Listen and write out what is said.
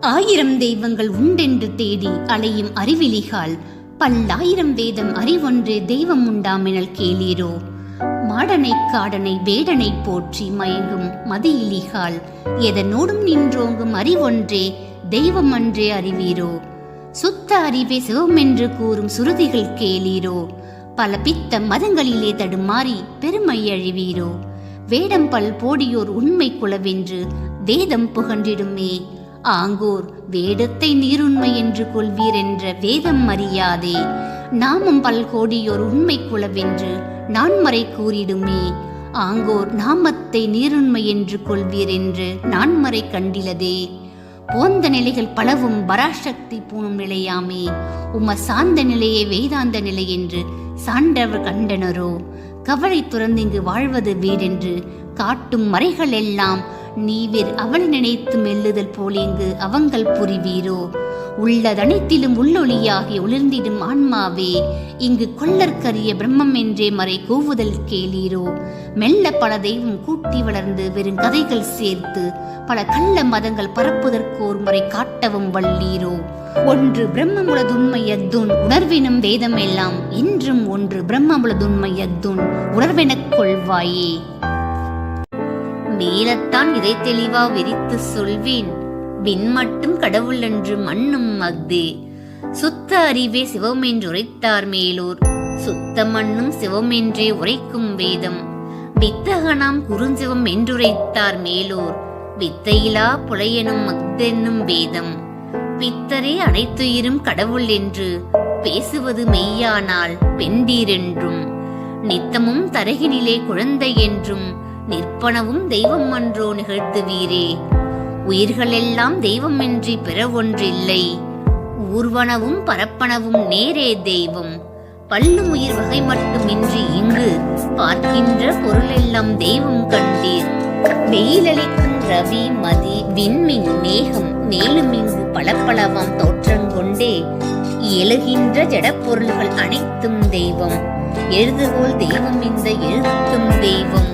ஆயிரம் தெய்வங்கள் உண்டென்று தேடி அலையும் அறிவிலிகால் பல்லாயிரம் வேதம் அறிவொன்றே தெய்வம் உண்டாமெனல் கேளீரோ. மாடனை காடனை வேடனை போற்றி மயங்கும் மதியிலிகால் எதனோடும் நின்றோங்கும் அறிவொன்றே தெய்வம் அன்றே அறிவீரோ. சுத்த அறிவே சிவமென்று கூறும் சுருதிகள் கேளீரோ. பல பித்த மதங்களிலே தடுமாறி பெருமை அழிவீரோ. வேடம் பல் போடியோர் உண்மை குலவென்று வேதம் புகன்றிடுமே. ஆங்கோர் வேடத்தை நீருண்மை என்று கொள்வீர் என்ற வேதம் அறியாதே. நாமும் பல்கோடியோர் உண்மை குலவென்று நான்மறை கூறிடுமே. ஆங்கோர் நாமத்தை நீருண்மை என்று கொள்வீர் என்று நான்மறை கண்டிலதே. போந்த நிலைகள் பலவும் பராசக்தி பூணும் நிலையாமே. உம சார்ந்த நிலையே வேதாந்த நிலை என்று சான்றவர் கண்டனரோ. கவலை துறந்திங்கு வாழ்வது வீடென்று காட்டும் மறைகள் எல்லாம் நீவிர் அவள் நினைத்து மெல்லுதல் போலிங்கு அவங்கள் புரிவீரோ. உள்ளதனைத்திலும் உள்ளொளியாகி ஒளிர்ந்திடும் ஆன்மாவே இங்கு கொள்ளற்கரிய பிரம்மம் என்றே மறை கூவுதல் கேளீரோ. மெல்ல பல தெய்வம் கூட்டி வளர்ந்து வெறும் கதைகள் சேர்த்து பல கள்ள மதங்கள் பரப்புதற்கோர் முறை காட்டவும் வல்லீரோ. ஒன்று பிரம்மமுளதுண்மை யத்துன் உணர்வினும் வேதம் எல்லாம் இன்றும் ஒன்று பிரம்மமுளதுண்மை யத்துன் உணர்வெனக் கொள்வாயே. மேலத்தான் இதை தெளிவா விரித்து சொல்வேன், விண் மட்டும் கடவுள் என்று மண்ணும் அஃதே. சுத்த அறிவே சிவம் என்று உரைத்தார் மேலோர், சுத்த மண்ணும் சிவம் என்றே உரைக்கும் வேதம். வித்தகனாம் குறுஞ்சிவம் என்றுரைத்தார் மேலோர், வித்தையிலா புலையனும் அஃதென்னும் வேதம். பித்தரே அனைத்துயிரும் கடவுள் என்று பேசுவது மெய்யானால் பெண்டீரென்றும், நித்தமும் தரகினிலே குழந்தை என்றும் நிற்பனவும் தெய்வம் அன்றோ நிகழ்த்துவீரே. உயிர்களெல்லாம் தெய்வமின்றி பிற ஒன்றில்லை, ஊர்வனவும் பரப்பனவும் நேரே தெய்வம். பல்லும் உயிர் வகை மட்டுமின்றி இங்கு பார்க்கின்ற பொருளெல்லாம் தெய்வம் கண்டீர். வெயிலளிக்கும் ரவி மதி விண்மின் மேகம் மேலும் இங்கு பலப்பலவாம் தோற்றங்கொண்டே எழுகின்ற ஜடப்பொருள்கள் அனைத்தும் தெய்வம். எழுதுகோள் தெய்வம் இந்த எழுத்தும் தெய்வம்.